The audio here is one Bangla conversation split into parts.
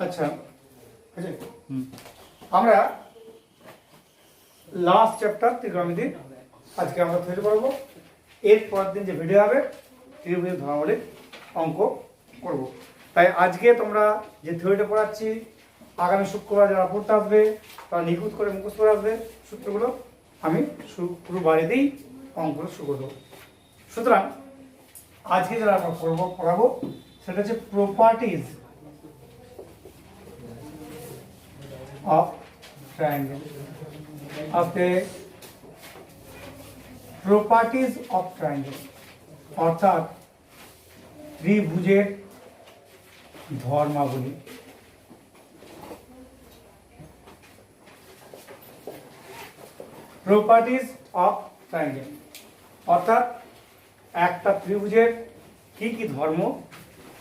আচ্ছা আমরা লাস্ট চ্যাপ্টার ত্রিকোণমিতি আজকে আমরা তৈরি করবো। এর পরের দিন যে ভিডিও হবে ত্রিভুজের ধর্মাবলীর অঙ্ক করব। তাই আজকে তোমরা যে থিওরিটা পড়াচ্ছি আগামী শুক্রবার যারা পড়তে আসবে তারা নিখুঁত করে মুখস্থ করে আসবে সূত্রগুলো। আমি পুরো বাড়িতেই অঙ্কগুলো শুরু করবো। সুতরাং আজকে যারা আমরা পড়াবো সেটা হচ্ছে properties of triangle. Okay, properties of triangle অর্থাৎ ত্রিভুজের ধর্মাবলী। প্রপার্টিজ অফ ট্রায়াঙ্গেল অর্থাৎ একটা ত্রিভুজের কি কি ধর্ম।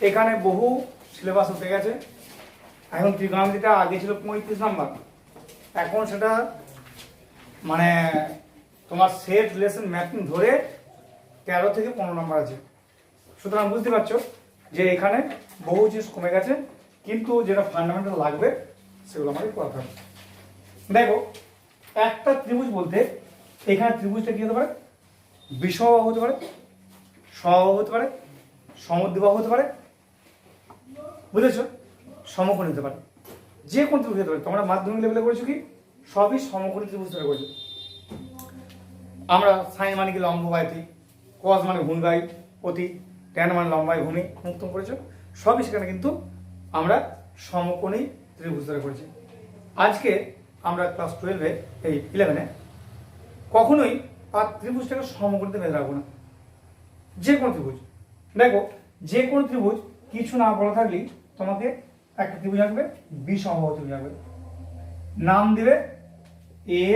এখানে বহু সিলেবাস উঠে গেছে। এখন ত্রিকোণমিতিটা আগে ছিল 35 নাম্বার, এখন সেটা মানে তোমার সেট রিলেশন ম্যাপিং ধরে 13 থেকে 15 নাম্বার আছে। সুতরাং বুঝতে পারছো যে এখানে বহু জিনিস কমে গেছে, কিন্তু যেটা ফান্ডামেন্টাল লাগবে সেগুলো আমাদের করতে হবে। দেখো একটা ত্রিভুজ বলতে এখানে ত্রিভুজটা কি হতে পারে, বিষমবাহু হতে পারে, সমবাহু হতে পারে, সমদ্বিবাহু হতে পারে, বুঝেছো, সমকোণী হতে পারে, যে কোন ত্রিভুজ হতে পারে। তোমরা মাধ্যমিক লেভেলে করেছো কি সবই সমকোণী ত্রিভুজ ধরে করেছো। আমরা সাইন মানে কি লম্ব বায়তি, কস মানে ভূমি বাই অতি, ট্যান মানে লম্বায় ভূমি মুক্তম করেছো, সবই সেখানে কিন্তু আমরা সমকোণী ত্রিভুজ ধরে করেছি। আজকে আমরা ক্লাস 12-এ এই 11-এ কখনোই আর ত্রিভুজটাকে সমকোণীতে বেঁধে রাখবো না, যে কোনো ত্রিভুজ। দেখো যে কোনো ত্রিভুজ কিছু না বলা থাকলেই তোমাকে একটা ত্রিভুজ আঁকবে, বিষমবাহু ত্রিভুজ আঁকবে, নাম দিবে এ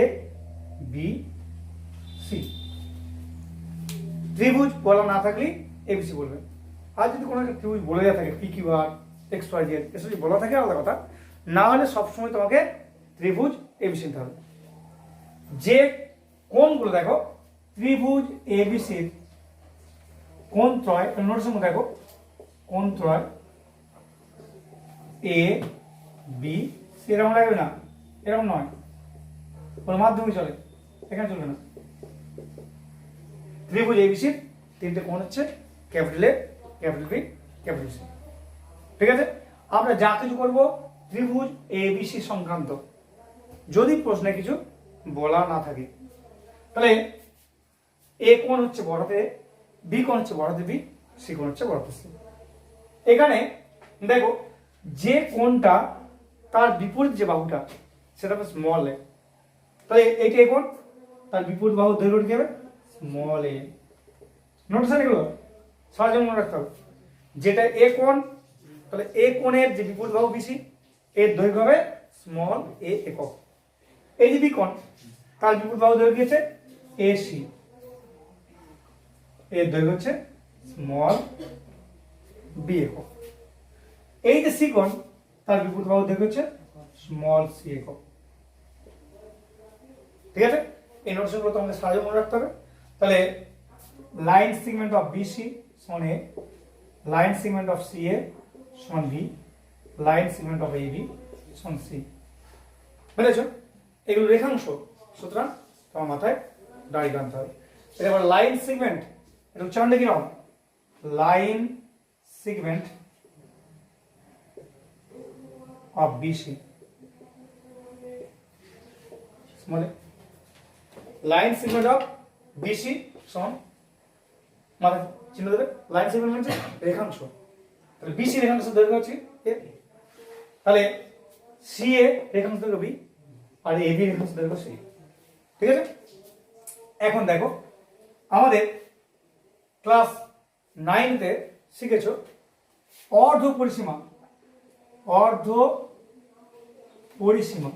বি সি। ত্রিভুজ বলা না থাকলেই এবিসি বলবে। আর যদি কোনো একটা ত্রিভুজ বলে দেওয়া থাকে P Q R x Y Z এসব যদি বলা থাকে আলাদা কথা, না হলে সবসময় তোমাকে ত্রিভুজ এবিসি নিতে হবে। যে কোণগুলো দেখো ত্রিভুজ এবিসির কোণ ত্রয়, নোটের মধ্যে দেখো কোণ ত্রয় এ বি সি, এরকম লাগবে না, এরকম নয়, কোনো মাধ্যমে চলে, এখানে চলবে না। ত্রিভুজ এবিসির তিনটে কোণ হচ্ছে capital A, capital B, capital C. ঠিক আছে, আমরা যা কিছু করবো ত্রিভুজ এবিসি সংক্রান্ত, যদি প্রশ্নে কিছু বলা না থাকে। তাহলে এ কোণ হচ্ছে বড়তে এ, বি কোণ হচ্ছে বড়তে বি, সি কোণ হচ্ছে বড়তে সি। এখানে দেখো যে কোণটা তার বিপরীত যে বাহুটা সেটা হবে স্মল এ। তাহলে এইটা এ কোণ, তার বিপরীত বাহু দৈর্ঘ্য কি হবে স্মল এ। নোটেশন এগুলো সহজে মনে রাখতে হবে। যেটা এ কোণ, তাহলে এ কোণের যে বিপরীত বাহু বিসি এর দৈর্ঘ্য হবে স্মল এ একক। এই যে বি কোণ তার বিপরীত বাহু দৈর্ঘ্য হচ্ছে এসি, এর দৈর্ঘ্য হচ্ছে স্মল বি একক। এই যে সি কোণ তার বিপরীত বাহু দৈর্ঘ্য হচ্ছে স্মল সি একক। ঠিক আছে, এই নোটেশনগুলো তোমাদের সহজে মনে রাখতে হবে। তাহলে লাইন সেগমেন্ট অফ বিসি সমান A, line segment of C এ সমান B, line segment of AB সমান সি। বুঝেছো, এগুলো রেখাংশ, সুতরাং তোমার মাথায় দাঁড়িয়ে আনতে হবে। এবার লাইন সেগমেন্ট এটা উচ্চারণটা কিরকম, লাইন সেগমেন্ট of BC মানে লাইন সেগমেন্ট অফ BC সমান মানে চিহ্ন দেবে, লাইন সেগমেন্ট মানে রেখাংশ। তাহলে BC রেখাংশের দৈর্ঘ্য হচ্ছে a, তাহলে CA রেখাংশ দৈর্ঘ্য B আর AB রেখাংশ দৈর্ঘ্য C। ঠিক আছে, এখন দেখো আমাদের ক্লাস 9-তে শিখেছো অর্ধ পরিসীমা, অর্ধ পরিসীমা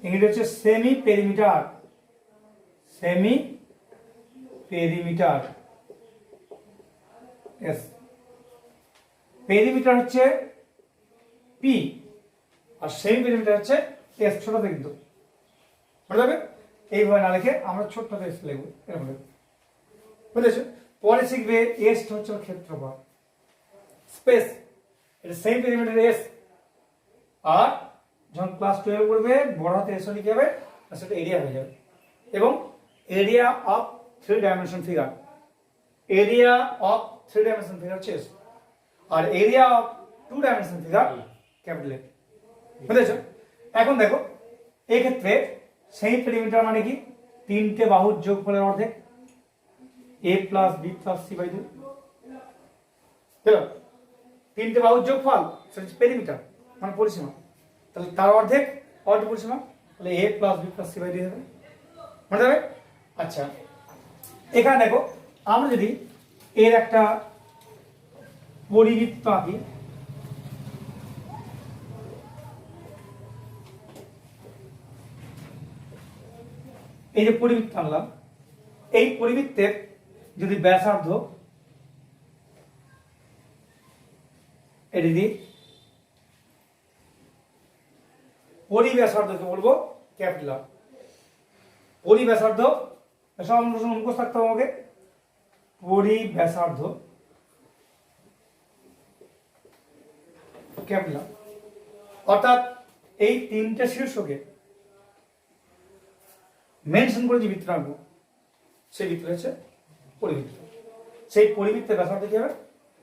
ইংরেজি হচ্ছে semi perimeter, semi perimeter. S perimeter হচ্ছে পি আর সেমি পেরিমিটার হচ্ছে এস, ছোটতে কিন্তু বুঝতে যাবে। এইভাবে না লিখে আমরা ছোট্টতে এস লিখবো, এরকম বুঝেছো। পরে শিখবে এস হচ্ছে ক্ষেত্রফল, স্পেস, এটা সেম পেরিমিটার এস। আর যখন ক্লাস 12 করবে বড় হাতে এস লিখে যাবে, আর সেটা এরিয়া হয়ে যাবে। এবং area of 3 dimension figure, area of 3 dimension figure হচ্ছে এস, আর area of 2 dimension figure capital a. বুঝেছ? এখন দেখো এই ক্ষেত্রে সেই পেরিমিটার মানে কি, তিনটে বাহুর যোগফলের অর্ধেক, a plus B plus C by 2। তিনটে বাহুর যোগফল সেটা হচ্ছে পেরিমিটার মানে পরিসীমা, তাহলে তার অর্ধেক পরিসীমা, তাহলে a plus B plus C by 2 হবে, মনে যাবে? আচ্ছা, এখানে দেখো আমরা যদি এর একটা পরিবৃত্ত আঁকি, এই যে পরিবৃত্ত আনলাম, এই পরিবৃত্তের যদি ব্যাসার্ধ এটি দিই, পরিব্যাসার্ধকে বলবো ক্যাপিটাল আর। পরিব্যাসার্ধ সব মুখস্থ থাকতে হবে আমাকে, পরিব্যাসার্ধ ক্যাপিটাল, অর্থাৎ এই তিনটে শীর্ষকে মেনশন করে যে বৃত্ত আঁকবো সেই বৃত্ত হচ্ছে পরিবৃত্ত। সেই পরিবৃত্তের ব্যাসার্ধ কি হবে?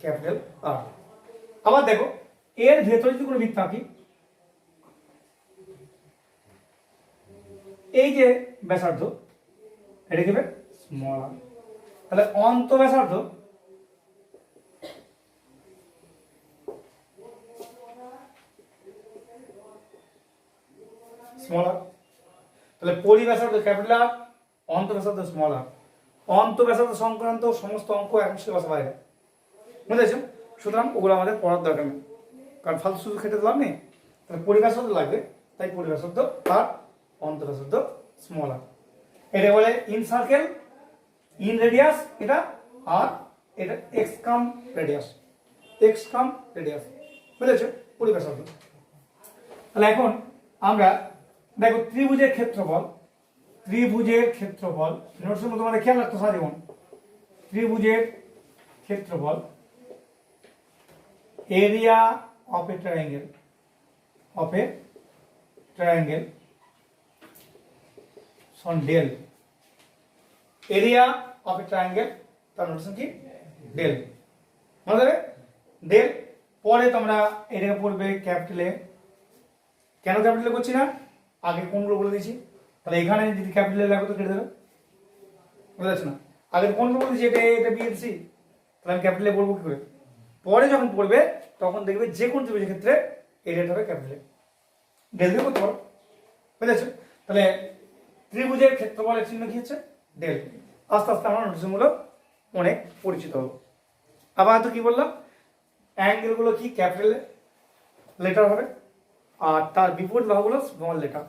Capital R. আবার দেখো এর ভেতরে যদি কোনো বৃত্ত আঁকি, এই যে ব্যাসার্ধ এটা কি হবে? স্মল আর। তাহলে অন্ত ব্যাসার্ধ স্মল আর, তাহলে পরিব্যাসার্ধ ক্যাপিটাল আর, অন্ত ব্যাসার্ধ স্মল আর। অন্ত ব্যাসার্ধ সংক্রান্ত সমস্ত অঙ্ক এখন সিলেবাসে বাইরে, বুঝেছো? সুতরাং ওগুলো আমাদের পড়ার দরকার নেই, কারণ ফালতু শুধু খেতে দিলাম নেই। তাহলে পরিব্যাসার্ধ লাগবে, তাই পরিব্যাসার্ধ আর অন্ত ব্যাসার্ধ স্মল আর। এটা বলে ইন সার্কেল, ইন রেডিয়াস এটা, আর এটা এক্স কাম রেডিয়াস, এক্স কাম রেডিয়াস, বুঝেছো? পরিব্যাসার্ধ। তাহলে এখন আমরা দেখো ত্রিভুজের ক্ষেত্রফল, ত্রিভুজের ক্ষেত্রফল নোটসের মধ্যে তোমাদের খেয়াল রাখতে সারা জীবন। ত্রিভুজের ক্ষেত্রফল, area of a triangle, of a triangle সন ডেল, এরিয়া অফ এ ট্রায়াঙ্গেল তার নোটেশন কি? ডেল, মনে দেবে ডেল। পরে তোমরা এটাকে পড়বে ক্যাপিটালে। কেন ক্যাপিটালে করছি না, আগে কোনগুলো বলে দিয়েছি, তাহলে এখানে যদি ক্যাপিটালে লাগবে তো কেটে দেবে, বুঝতে পারছো না? আগে কোনগুলো বলে দিয়েছি, এটা বি এর সি, তাহলে আমি ক্যাপিটালে বলবো কি করে? পরে যখন পড়বে তখন দেখবে যে কোন ত্রিভুজের ক্ষেত্রে এরিয়াটা হবে ক্যাপিটালে, ডেল দিয়ে করতে পারো, বুঝেছো? তাহলে ত্রিভুজের ক্ষেত্রফলের চিহ্ন কি হচ্ছে? ডেল। আস্তে আস্তে আমরা নোটসগুলো অনেক পরিচিত হবো। আবার তো কি বললাম, অ্যাঙ্গেলগুলো কি ক্যাপিটাল লেটার হবে, আর তার বিপরীত বাহুগুলো স্মল লেটার।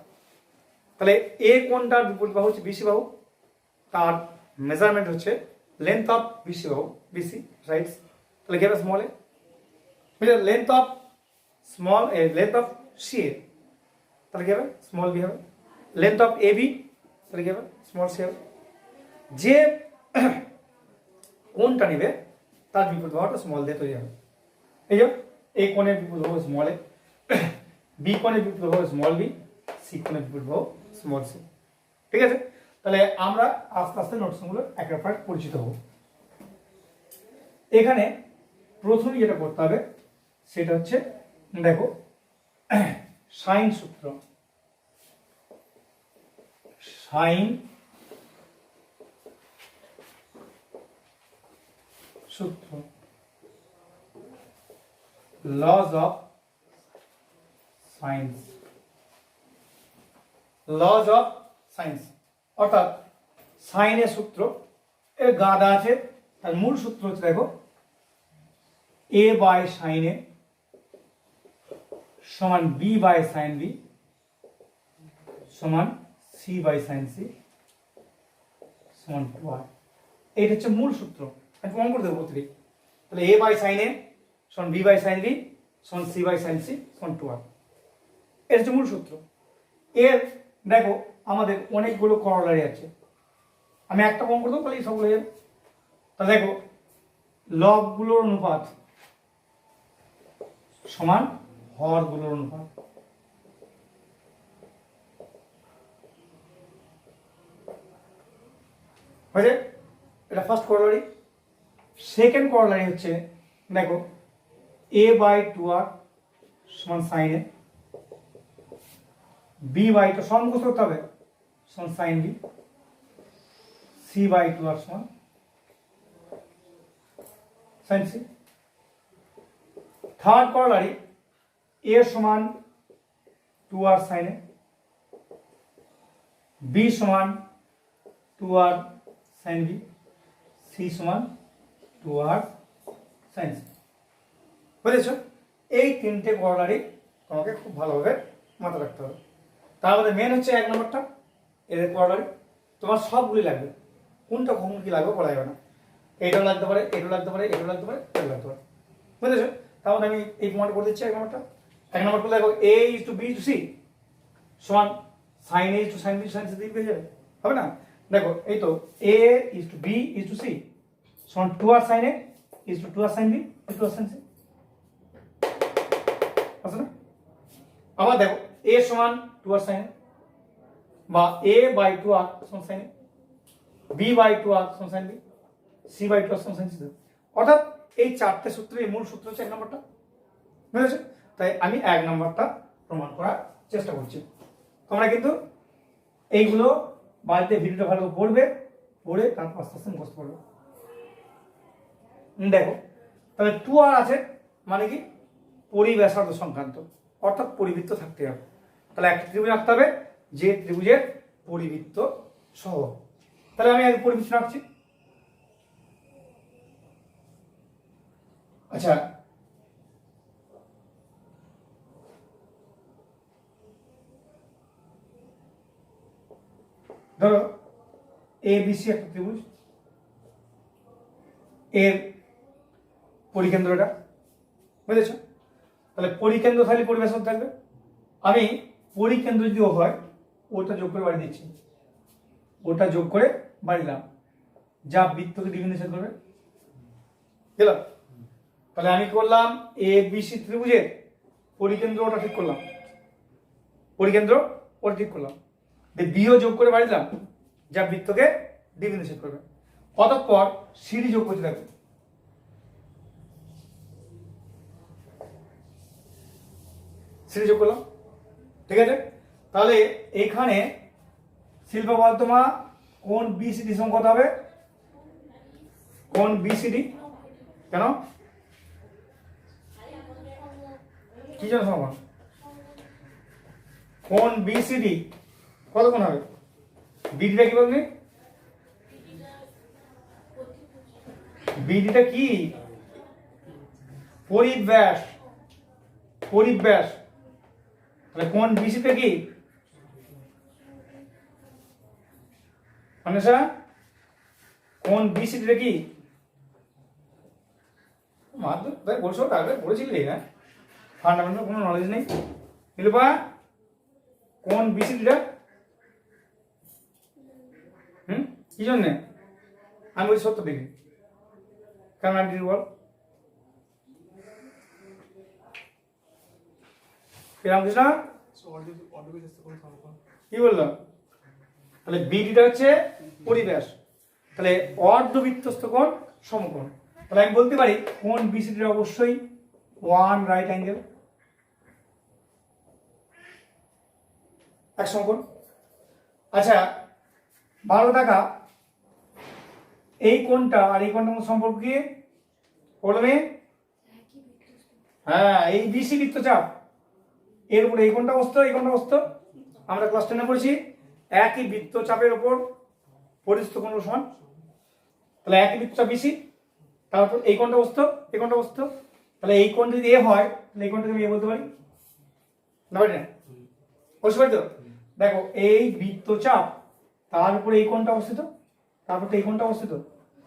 তাহলে এ কোণটার বিপরীত বাহু হচ্ছে বিসি বাহু, তার মেজারমেন্ট হচ্ছে লেন্থ অফ বিসি বাহু, বিসি রাইটস, তাহলে কি হবে? Small a. বুঝলে? Length of small a, length of C a, তাহলে কি হবে? স্মল বি হবে। লেন্থ অফ এ বি, তাহলে কি হবে? স্মল সি হবে। যে কোণটা নেবে তার বিপরীত বাহুটা স্মল দিয়ে তৈরি হবে। এই যে এই কোণের বিপরীত বাহু স্মল এ, বি কোণের বিপরীত বাহু স্মল বি, সি কোণের বিপরীত বাহু স্মল সি। ঠিক আছে? তাহলে আমরা আস্তে আস্তে নোটসগুলো এক এক পরিচিত হব। এখানে প্রথমে যেটা করতে হবে সেটা হচ্ছে দেখো সাইন সূত্র, সাইন সূত্র, lodge of science, lodge of science, অর্থাৎ সাইনের সূত্র এর গাদা আছে, তার মূল সূত্র হচ্ছে দেখো এ বাই সাইন এ সমান বি বাই সাইন বি সমান সি বাই সাইন সি সমান 2r। এইটা হচ্ছে মূল সূত্র, আমি প্রমাণ করে দেবো প্রতিদিন। তাহলে এ বাই সাইন এ সমান বি বাই সাইন বি সমান সি বাই সাইন সি সমান 2r, এটা হচ্ছে মূল সূত্র। এর দেখো আমাদের অনেকগুলো করলারি আছে, আমি একটা প্রমাণ করে দেবো তাহলে সবগুলো যাবে। তা দেখো লগগুলোর অনুপাত, সমান হরগুলোর অনুপাত। হয়েছে? এটা ফার্স্ট করলারি। সেকেন্ড করলারি হচ্ছে দেখো a/2r সমান সাইন এ, b/2 সমান মুখস্থ করতে হবে সমান সাইন বি, c/2r সমান সাইন সি। থার্ড করলারি a সমান 2r সাইন এ, b সমান 2r সাইন বি, c সমান 2r সাইন সি। বুঝেছ? এই তিনটে করলারি তোমাকে খুব ভালোভাবে মাথায় রাখতে হবে। তার মধ্যে মেন হচ্ছে 1 নম্বরটা এদের করলারি, তোমার সবগুলি লাগবে, কোনটা কখন কি লাগবে বলা যাবে না। এইটাও লাগতে পারে, এটাও লাগতে পারে, এটাও লাগতে পারে, এটাও লাগতে পারে। বুঝেছো? তার মধ্যে আমি এই প্রমাণটা করে দিচ্ছি 1 নম্বরটা। 1 নম্বরটা দেখো a/b/c সমান sin a/sin b/sin c দিয়ে পেয়ে যাবে, হবে না? দেখো এই তো a/b/c সমান 2r sin a/2r sin b/2r sin c, আছে না? আবার দেখো a সমান 2r sin a বা a/2r সমান sin a, b/2r সমান sin b, c/2r সমান sin c। অর্থাৎ এই চারটে সূত্রের মূল সূত্র হচ্ছে 1 নম্বরটা। বুঝেছো? তাই আমি 1 নম্বরটা প্রমাণ করার চেষ্টা করছি। তোমরা কিন্তু এইগুলো বাড়িতে ভিডিওটা ভালো পড়বে, পড়ে তারপর আস্তে আস্তে মুখস্থ করবে। দেখো তাহলে 2r আছে মানে কি পরিব্যাসার্ধ সংক্রান্ত, অর্থাৎ পরিবৃত্ত থাকতে হবে। তাহলে একটা ত্রিভুজ আঁকতে হবে যে ত্রিভুজের পরিবৃত্ত সহ। তাহলে আমি আগে পরিবৃত্ত আঁকছি। আচ্ছা ধরো ABC একটা ত্রিভুজ, এর পরিকেন্দ্র এটা, বুঝেছো? তাহলে পরিকেন্দ্র থাকলে পরিব্যাসার্ধ থাকবে। আমি পরিকেন্দ্র যদি ও হয় ওটা যোগ করে বাড়ি দিচ্ছি, ওটা যোগ করে বাড়িলাম, যা বৃত্তকে ডিফিনেশন করবে গেলাম। তাহলে আমি করলাম ABC ত্রিভুজের পরিকেন্দ্র ওটা ঠিক করলাম, পরিকেন্দ্র ওটা ঠিক করলাম, বিও যোগ করে বাড়িলাম, যা বৃত্তকে ডিফিনেশন করবে। অতঃপর সিডি যোগ করতে থাকবে, সিডি যোগ করলাম, ঠিক আছে? তাহলে এখানে শিল্পা বলতো মা কোন বিসিডি সমান কত হবে? কোন বিসিডি কেন কি জন্য সমান? কোন বিসিডি কত কোণ হবে? বিডিটা কি বলবি? বিডিটা কি? পরিব্যাস, পরিব্যাস। তাহলে কোন বিসিটা কি? মানে কোন বিসিটা কি? মাধ্যমিক তাই বলছো, আগে পড়েছিলি? হ্যাঁ, ফান্ডামেন্টাল কোনো নলেজ নেই। শিল্পা কোন বিসিটা? কি জন্যে? আমি বলছি 70 ডিগ্রি। কেন 90 ডিগ্রি বল? রামকৃষ্ণ কি বললাম? তাহলে বিডিটা হচ্ছে পরিব্যাস, তাহলে অর্ধবৃত্তস্থ কোণ সমকোণ। তাহলে আমি বলতে পারি কোণ বিসিডির অবশ্যই 1 রাইট অ্যাঙ্গেল, এক সমকোণ। আচ্ছা ভালো থাকা এই কোণটা আর এই কোণটার মধ্যে সম্পর্ক কি বলবে? হ্যাঁ, এই বিসি বৃত্তচাপ এর উপরে এই কোণটা বসতো, এই কোণটা বসতো। আমরা ক্লাস 10 পড়েছি একই বৃত্তচাপের উপর পরিস্থিত কোণ সমান। তাহলে একই বৃত্তচাপ বিসি, তারপর এই কোণটা বসতো, এই কোণটা বসতো। তাহলে এই কোণ যদি এ হয় তাহলে এই কোণটাকে আমি এ বলতে পারি না? পারি না? বুঝতে পারি তো? দেখো এই বৃত্তচাপ তার উপরে এই কোণটা অবস্থিত, তারপর এই কোণটা অবস্থিত।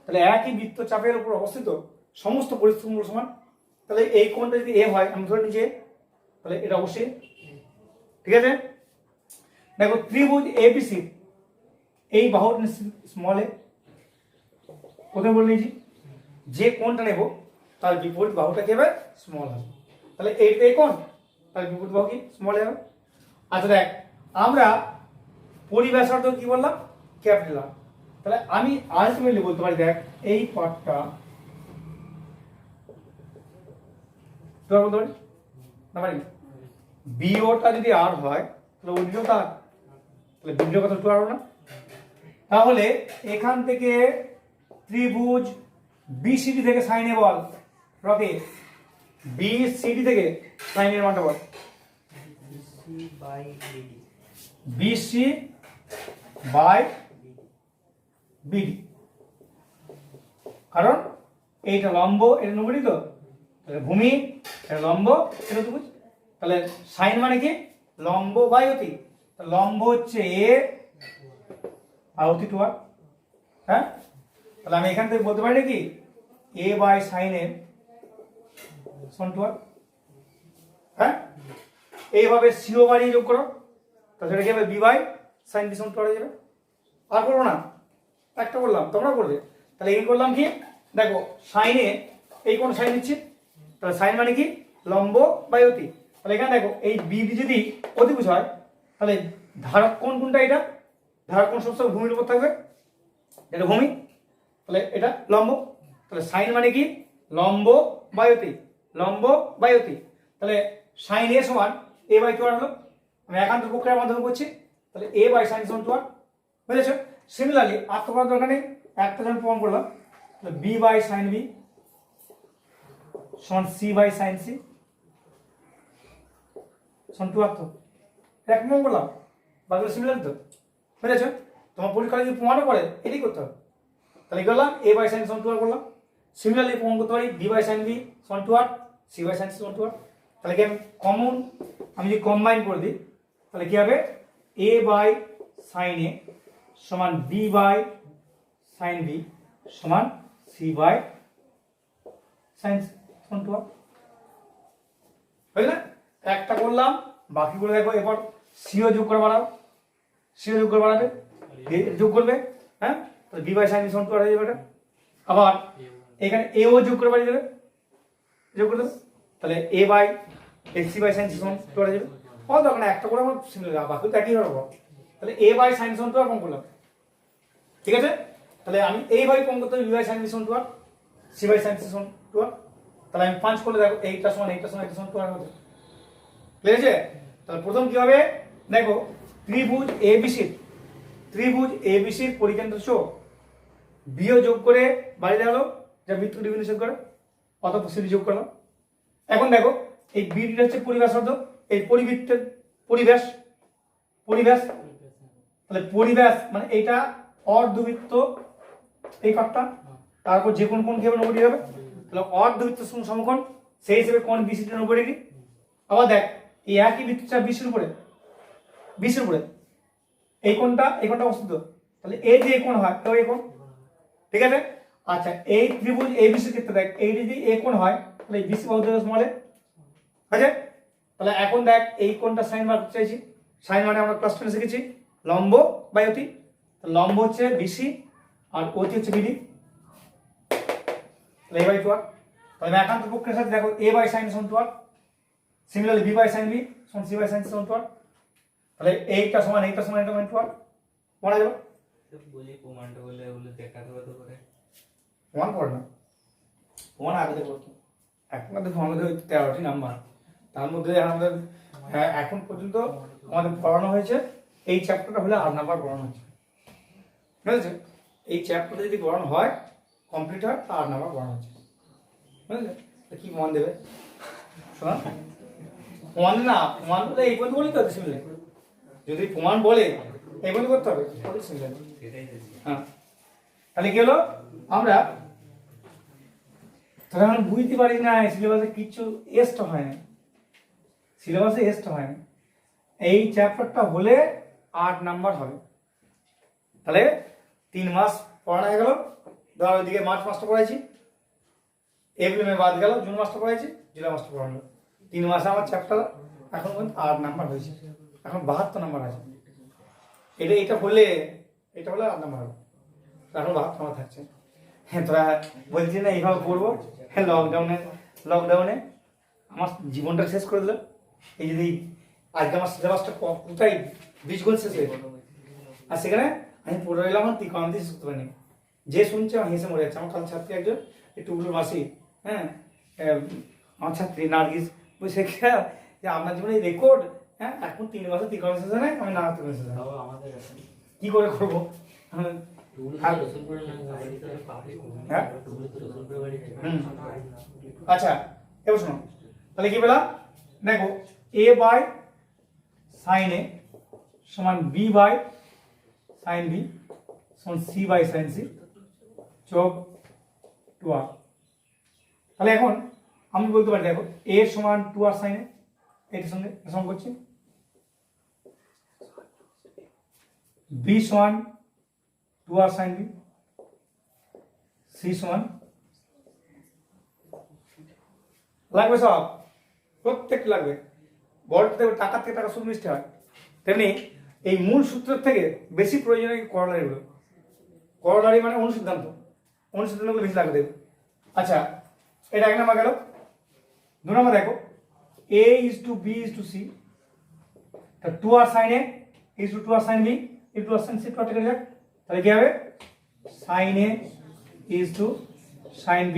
তাহলে একই বৃত্তচাপের উপর অবস্থিত সমস্ত পরিস্থিতি কোণ সমান। তাহলে এই কোণটা যদি এ হয় আমি ধরে নিচ্ছি, তাহলে এটা অবশ্যই, ঠিক আছে? দেখো ত্রিভুজ এবিসি এই বাহুর স্মল এ, প্রথমে বলে নিয়েছি যে কোণটা নেব তার বিপরীত বাহুটা কি হবে? স্মল হবে। তাহলে এইটা কোণ, তাহলে বিপরীত বাহু কি স্মল এ হবে। আচ্ছা দেখ, আমরা পরিব্যাসার্ধ কি বললাম, ক্যাপিটাল আর। তাহলে আমি আলটিমেটলি বলতে পারি, দেখ এই পার্টটা বলতে পারি না পারি, বিওটা যদি আর হয় তাহলে ওদিকেও তার, তাহলে বিডিও কত টু আর না। তাহলে এখান থেকে ত্রিভুজ বিসিডি থেকে সাইনে বল রকে, বিসিডি থেকে সাইনের মানটা বল, বিসি বাই বিডি, কারণ এইটা লম্ব এটা নবী তো, তাহলে ভূমি এটা লম্ব এটা ত্রিভুজ, তাহলে সাইন মানে কি লম্ব বাই অতি, লম্ব হচ্ছে এ আর অতি টু আর। হ্যাঁ, তাহলে আমি এখান থেকে বলতে পারি নাকি এ বাই সাইন এর সমান টু আর। হ্যাঁ, এইভাবে সিও বাড়িয়ে যোগ করো, তাহলে সেটা কি হবে বি বাই সাইন বি সমান টু আর হয়ে যাবে। আর করবো না, একটা করলাম, তোমরা করবে। তাহলে এই করলাম কি, দেখো সাইনে এই কোন সাইন নিচ্ছি, তাহলে সাইন মানে কি লম্ব বাই অতি। তাহলে এখানে দেখো এই বি যদি অতিভুজ হয়, তাহলে ধারক কোণ কোনটা, এটা ধারক কোণ সবসময় ভূমির উপর থাকবে, এটা ভূমি, তাহলে এটা লম্ব, তাহলে সাইন মানে কি লম্ব বাই অতি, লম্ব বাই অতি। তাহলে সাইন এ সমান এ বাই টু আর হলো, আমি একান্ত প্রক্রিয়ার মাধ্যমে করছি, তাহলে এ বাই সাইন সমান টু আর, বুঝেছো। সিমিলারলি আর তো করার দরকার নেই, একটা যখন প্রমাণ করলাম, তাহলে বি বাই সাইন বি সমান সি বাই সাইন সি সমান টু আর, তো এক প্রমাণ করলাম, বাকিগুলো সিমিলার তো, বুঝেছো। তোমার পরীক্ষা যদি প্রমাণও করে এটাই করতে হবে। তাহলে কি করলাম, এ বাই সাইন সমান টু আর করলাম। সিমিলারলি প্রমাণ করতে পারি বি বাই সাইন বি সমান two R, C by sine C সমান টু আর। তাহলে কি আমি কমন, আমি যদি কম্বাইন করে দিই তাহলে কি হবে, এ বাই সাইন এ সমান বি বাই সাইন বি সমান সি বাই সাইন সমান টু আর, বুঝলে। একটা করলাম, বাকিগুলো দেখো এরপর সিও যোগ করে বাড়াও, সিও যোগ করে বাড়াবে, যোগ করবে। হ্যাঁ, তাহলে বি বাই সাইন বি সমান টু আর হয়ে যাবে এটা। আবার এখানে এও যোগ করে বাড়িয়ে দেবে, যোগ করে দেবে, তাহলে এ by c by sine C সমান টু আর হয়ে যাবে। কত দরকার না, একটা করে আমার সিমিলার, বাকি তো একই হবে। তাহলে এ বাই সাইন সমান টু আর কম করলাম, ঠিক আছে। তাহলে আমি এইভাবে কম করতে হবে, বি বাই সাইন বি সমান two R, C by sine C সমান টু আর। তাহলে আমি 5 করলে দেখো এইটা সমান এইটা সমান এইটা সমান টু আর হবে, ক্লিয়ার আছে। তাহলে প্রথম কি হবে, দেখো ত্রিভুজ এবিসি, ত্রিভুজ এবিসির পরিকেন্দ্র চোখ বিও যোগ করে বাড়িয়ে দেওয়া হলো, যা বৃত্ত ডিবিন্দু ছেদ করে, অথবা সিডি যোগ করলাম। এখন দেখো এই বিডিটা হচ্ছে পরিব্যাসার্ধ, এই পরিবৃত্তের পরিব্যাস, পরিব্যাস, তাহলে পরিব্যাস মানে এইটা অর্ধবৃত্ত এই পাটটা, তারপর যে কোন কোণ কি হবে 90 ডিগ্রি হবে, তাহলে অর্ধবৃত্ত সমকোণ, সেই হিসেবে কোণ বিসিটি 90 ডিগ্রি। আবার দেখ এই একই বৃত্তচাপ বিসির উপরে, বিসির উপরে এই কোণটা অবস্থিত, তাহলে এই যে কোণ হয় তো এই কোণ, ঠিক আছে। আচ্ছা এই ত্রিভুজ এবিসির ক্ষেত্রে দেখ এই যদি এ কোণ হয় তাহলে বিসি বাহু থেকে স্মল এ, আছে। তাহলে এখন দেখ এই কোণটা সাইন বার করতে চাইছি, সাইন মানে আমরা ক্লাস 10 শিখেছি লম্ব বাই অতি, লম্ব হচ্ছে বিসি আর অতি হচ্ছে বিডি, তাহলে এ বাই টু আর। তাহলে একান্ত প্রক্রিয়ার সাথে দেখো এ বাই সাইন সমান two R, similarly B by sine B সমান সি বাই সাইন সমান টু আর, তাহলে এইটা সমান এইটা সমান এটা সমান টু আর, পড়া যাবে। বলি প্রমাণটা বলে ওগুলো দেখাতে হতে পারে, প্রমাণ পড়ে না, প্রমাণ আগে থেকে করতো। এখন আমাদের আমাদের 13টি নাম্বার, তার মধ্যে আমাদের এখন পর্যন্ত আমাদের পড়ানো হয়েছে এই চ্যাপ্টারটা হলে 8 নাম্বার পড়ানো হয়েছে, বুঝেছে। এই চ্যাপ্টারটা যদি পড়ানো হয় কমপ্লিট হয় তা 8 নাম্বার পড়ানো হচ্ছে, বুঝলে। কি প্রমাণ দেবে শোনা, প্রমাণ না, প্রমাণ বলে এই পর্যন্ত বলি তো সিমিলার, যদি প্রমাণ বলে এই পর্যন্ত করতে হবে সিমিলার। হ্যাঁ, তাহলে কি হলো, আমরা তখন বুঝতে পারি না সিলেবাসে কিছু এস্ট হয় না, সিলেবাসে এস্ট হয় না। এই চ্যাপ্টারটা হলে 8 নাম্বার হবে, তাহলে 3 মাস পড়ানো হয়ে গেল। ধর ওইদিকে মার্চ মাসটা পড়াইছি, এপ্রিল মে বাদ গেল, জুন মাসটা পড়াইছি, জুলাই মাসটা পড়ানো, 3 মাসে আমার চ্যাপ্টার এখন পর্যন্ত 8 নাম্বার হয়েছে, এখন 72 নাম্বার আছে। এটা হলে 8 নাম্বার হবে, এখন 72 নাম্বার থাকছে। হ্যাঁ তোরা বলছি না এইভাবে করবো, লকডাউনে আমার জীবনটা শেষ করে দিল। এই যদি আজকে আমার সিলেবাসটা কোথায় বীজগণ শেষ হয়ে গেল, আর সেখানে আমি পড়ে রইলাম আমার ত্রিকোণমিতি শেষ করতে পারিনি। যে শুনছে আমার হেসে মরে যাচ্ছে। আমার কাল ছাত্রী একজন একটু উল্টো মাসি, হ্যাঁ, আমার ছাত্রী নার্গিস বলছে যে আপনার জীবনে রেকর্ড, হ্যাঁ, এখন 3 মাসে ত্রিকোণমিতি শেষ হয় নাই। আমি না ত্রিকোণমিতি শেষ হয় কি করে করবো? হ্যাঁ? আচ্ছা এবার শোনো, তাহলে কি পেলাম? দেখো a বাই সাইন এ সমান b বাই সাইন বি সমান c বাই সাইন সি যোগ 2r। তাহলে এখন আমি বলতে পারি দেখো a সমান 2r সাইন এ, এটার সঙ্গে সমান করছি, b সমান 2r সাইন বি, c সমান লাগবে সব, প্রত্যেকটা লাগবে। বলতে দেবে টাকার থেকে টাকা সুদ মিষ্টি হয়, তেমনি এই মূল সূত্রের থেকে বেশি প্রয়োজনীয় করলারিগুলো। করলারি মানে অনুসিদ্ধান্ত, অনুসিদ্ধান্তগুলো বেশি লাগবে দেবে। আচ্ছা এটা 1 নম্বর গেল। 2 নম্বর দেখো a is to b is to c, তা 2r sin a is to 2r sin b is to 2r sin c, plot করে যাক। তাহলে কি হবে? sin a is to sin b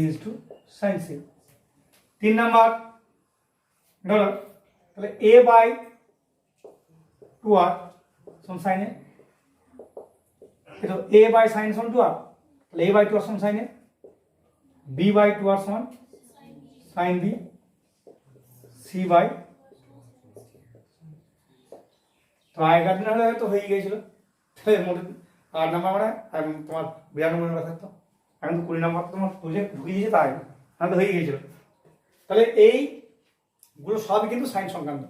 is to sin c। 3 নম্বর গেল, তাহলে a বাই 2r সমান sin a, এটা a বাই sin সমান 2r, তাহলে a বাই 2r সমান sin a, b by 2r সমান sin b, c বাই, তো আগেকার দিন হলে তো হয়ে গিয়েছিল। তাহলে মোট 8 নম্বর মানে তোমার 92 নম্বর থাকতো, এখন তো 20 নম্বর তোমার প্রজেক্ট ঢুকিয়ে দিয়েছে, তাই আমি তো হয়ে গিয়েছিল। তাহলে এইগুলো সবই কিন্তু সাইন সংক্রান্ত,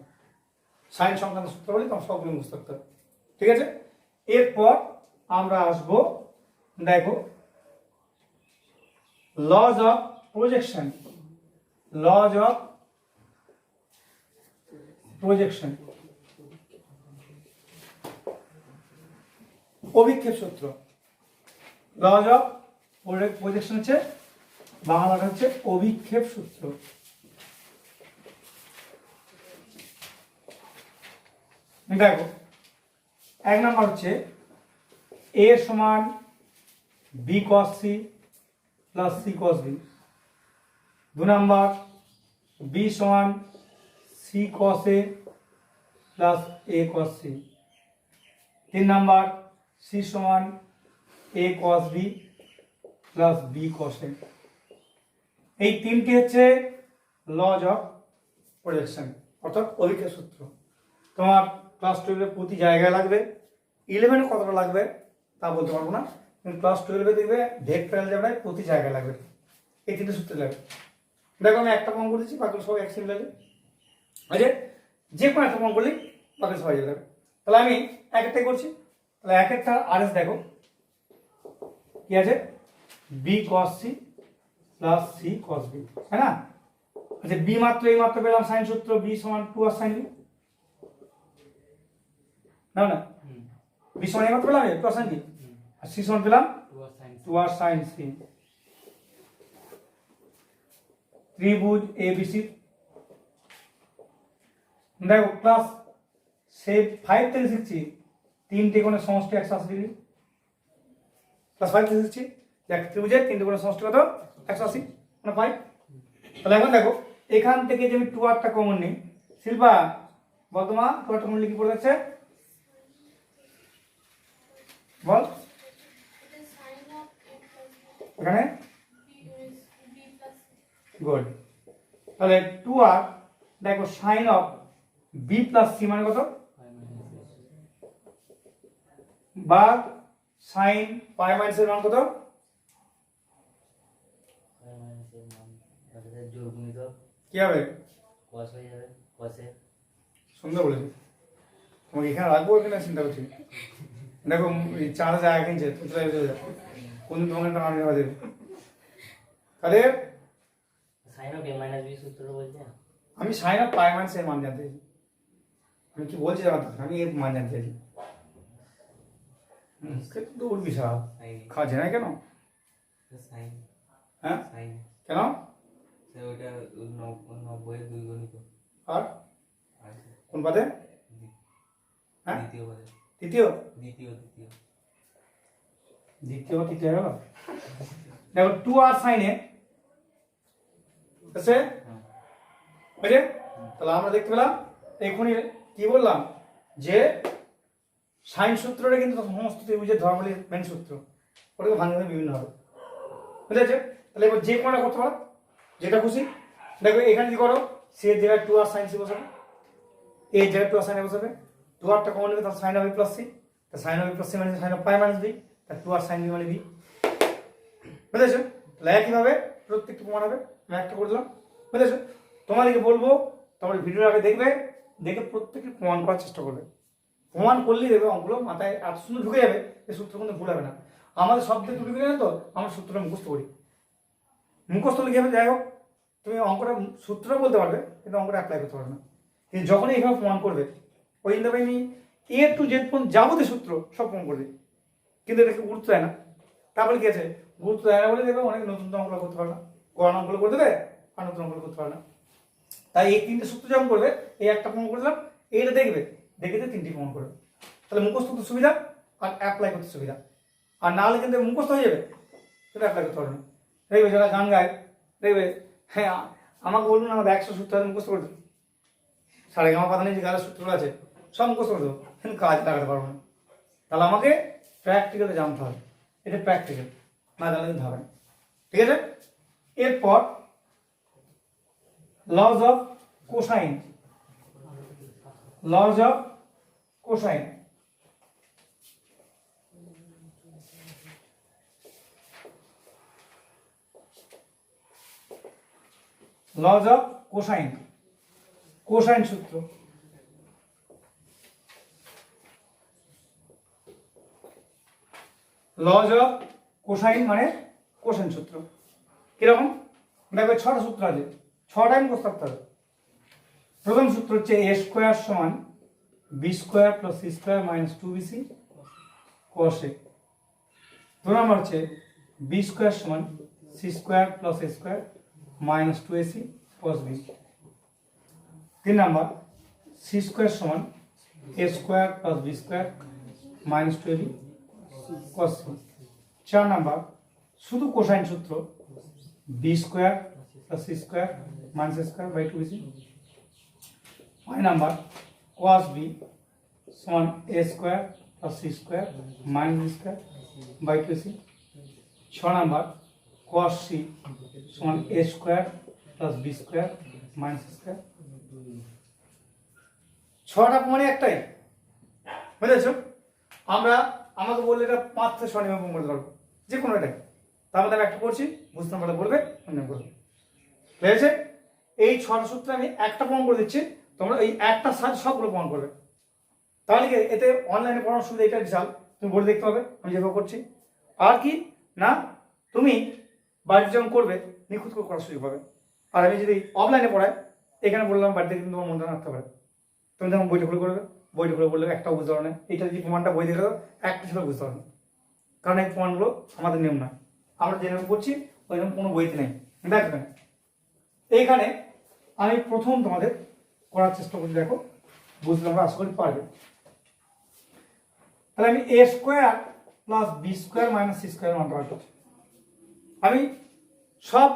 সাইন সংক্রান্ত সূত্র বলে তোমার সবগুলো মুখস্থ করতে হবে, ঠিক আছে? এরপর আমরা আসবো দেখো lodge of projection, lodge of projection, অভিক্ষেপ সূত্র। লজ অফ প্রজেকশন হচ্ছে বাংলাটা হচ্ছে অভিক্ষেপ সূত্র। দেখো 1 নম্বর হচ্ছে a সমান b cos c plus c cos b। 2 নম্বর b সমান c cos a plus a cos c। 3 number c সমান a cos b plus b cos a। এই তিনটি হচ্ছে লজ অফ প্রজেকশন অর্থাৎ অভিক্ষেপ সূত্র। তোমার ক্লাস 12 প্রতি জায়গায় লাগবে, 11 কতটা লাগবে তা বলতে পারবো না, কিন্তু ক্লাস 12 দেখবে ভেক্টর অ্যালজেব্রায় প্রতি জায়গায় লাগবে, এই তিনটে সূত্র লাগবে। দেখো আমি একটা প্রমাণ করেছি, বাকি সব এক সিমিলার আছে, যে কোনো একটা প্রমাণ করলেই বাকি সবাই যাবে। তাহলে আমি এক একটাই করছি। তাহলে এক একটা আরএস দেখো কি আছে, b cos c plus c cos b, তাই না? আচ্ছা b মাত্র এই মাত্র পেলাম সাইন সূত্র, b সমান 2r sin b, না না b সমান এই মাত্র পেলাম 2r sin b, আর c সমান পেলাম 2r sin c। ত্রিভুজ abc, দেখো ক্লাস সে 5 থেকে শিখছি 3টে কোণের সমষ্টি 180 ডিগ্রি, ক্লাস 5 থেকে শিখছি দেখ ত্রিভুজের 3টে কোণের সমষ্টি কত 180 মানে 5। তাহলে এখন দেখো এখান থেকে যে আমি 2rটা কমন নিই, শিল্পা বল তোমা 2rটা কমন নিলে কি পড়ে যাচ্ছে বল? এখানে গুড। তাহলে 2r দেখো sine of b plus c মানে কত, বা সাইন পাই মাইনাস এর মান কত, কি হবে cos হয়ে যাবে, cos এ সুন্দর বলেছি, তোমাকে এখানে রাখবো কিনা চিন্তা করছি। দেখো এই 4 জায়গা কিনছে তুমি চলে যাবে, কোন তোমাকে টাকা নেওয়া দেবে। তাহলে sin of a minus b সূত্র বলছে, আমি সাইন অফ পাই মাইনাস এর মান জানতে চাইছি, আমি কি বলছি জানতে, আমি এর মান জানতে চাইছি। দৌড় বিশাল খাচ্ছে না কেন? sin হ্যাঁ sin কেন? তো ওটা 90 2 গণিত আর আছে কোন পদে? হ্যাঁ দ্বিতীয় পদে তৃতীয় দ্বিতীয় দ্বিতীয় তৃতীয় গেল। দেখো 2r sin a আছে হ্যাঁ বুঝলে? তাহলে আমরা দেখতে পেলাম এখনই কি বললাম যে সাইন সূত্রটা কিন্তু সমস্ত ত্রিভুজের ধর্মাবলীর মেন সূত্র, ওটাকে ভাঙতে বিভিন্ন হবে, বুঝেছে? তাহলে এবার যে কোনটা করতে পারো, যেটা খুশি। দেখো এখানে কি করো, সি এর জায়গায় 2r sin c বসাবে, এ এর জায়গায় 2r sin a বসাবে, 2rটা কমন নেবে, তাহলে sin of a plus c, তা sin of a plus c মানে sin of pi minus b, তা 2r sin b মানে b, বুঝেছো? তাহলে একইভাবে প্রত্যেকটা প্রমাণ হবে। আমি একটা করে দিলাম, বুঝেছো? তোমাদেরকে বলবো তোমার ভিডিওর আগে দেখবে, দেখে প্রত্যেককে প্রমাণ করার চেষ্টা করবে। প্রমাণ করলেই দেখবে অঙ্কগুলো মাথায় এত সুন্দর ঢুকে যাবে, এই সূত্র কিন্তু ভুল হবে না। আমাদের সব দিকে ঢুকে গেলে তো আমরা সূত্রটা মুখস্থ করি, মুখস্থ লিখে হবে, যাই হোক তুমি অঙ্কটা সূত্রটা বলতে পারবে কিন্তু অঙ্কটা অ্যাপ্লাই করতে পারবে না। কিন্তু যখনই এইভাবে প্রমাণ করবে, ওই জন্য আমি এ টু জেড পর্যন্ত যাবতীয় সূত্র সব প্রমাণ করবে, কিন্তু এটাকে গুরুত্ব দেয় না। তারপরে কি আছে, গুরুত্ব দেয় না বলে দেখবে অনেক নতুন অঙ্কগুলো করতে পারে না, করানো অঙ্কগুলো করে দেবে আর নতুন অঙ্কগুলো করতে পারে না। তাই এই তিনটে সূত্র যখন করবে, এই একটা প্রমাণ করে দিলাম, এইটা দেখবে, দেখে তিনটি প্রমাণ করবে, তাহলে মুখস্থ করতে সুবিধা আর অ্যাপ্লাই করতে সুবিধা। আর না হলে কিন্তু মুখস্থ হয়ে যাবে, সেটা অ্যাপ্লাই করতে পারবে না। দেখবে যারা গান গায়, দেখবে হ্যাঁ আমাকে বলুন আমাদের 100 সূত্র আছে মুখস্থ করে দেবো, সাড়ে গামা পাতা নিয়ে যে গানের সূত্রগুলো আছে সব মুখস্থ করে দেবো, কিন্তু কাজ লাগাতে পারবো না। তাহলে আমাকে প্র্যাকটিক্যালে জানতে হবে, এটা প্র্যাকটিক্যাল না জানলে কিন্তু হবে না, ঠিক আছে? এরপর lodge of cosine, lodge of cosine, lodge of cosine, cosine সূত্র। লজ অফ কোসাইন মানে কোসাইন সূত্র কিরকম? দেখবে 6টা সূত্র আছে, 6টাই মুখস্থ রাখতে হবে। প্রথম সূত্র হচ্ছে a স্কোয়ার সমান b square plus c square minus 2bc cos a। 2 number হচ্ছে b স্কোয়ার সমান c square plus a square minus 2ac cos b। 3 number c square সমান a square plus b square minus 2ab cos c। 4 number শুধু কোসাইন সূত্র, b square plus c square minus a square by 2bc। 5 number cos b সমান a square plus c square minus b square by 2c। 6 number cos c সমান a square plus b square minus square. 6টা মানে একটাই, বুঝেছো? আমাকে বললে এটা 5 থেকে 6 নিয়ম করতে পারবো, যে কোনো এটাই। তার মধ্যে আমি একটা করছি, বুঝতে পারলে বলবে, অন্য করবে, বুঝেছে? এই 6টা সূত্রে আমি একটা প্রমাণ করে দিচ্ছি, তোমরা এই একটা সাথে সবগুলো প্রমাণ করবে। তাহলে কি এতে অনলাইনে পড়ানোর সুবিধা এটা বিশাল, তুমি বলে দেখতে হবে আমি যেভাবে করছি। আর কি না, তুমি বাড়িতে যখন করবে নিখুঁত করে করার সুযোগ পাবে। আর আমি যদি অফলাইনে পড়াই, এখানে বললাম বাড়িতে কিন্তু তোমার মনটা রাখতে পারে, তুমি যখন বইটা খুলে করবে, বইটা খুলে বললে একটাও বুঝতে পারো না, এইটা যদি প্রমাণটা বই দেখে দাও একটা ছিল বুঝতে পারো না, কারণ এই প্রমাণগুলো আমাদের নিয়ম না, আমরা যেরকম করছি ওইরকম কোনো বইতে নেই। দেখবেন এইখানে আমি প্রথম তোমাদের করার চেষ্টা করছি, দেখো বুঝলে আমরা আশা করি পারবে। তাহলে আমি a square plus b square minus c square মানটা বার করছি। আমি সব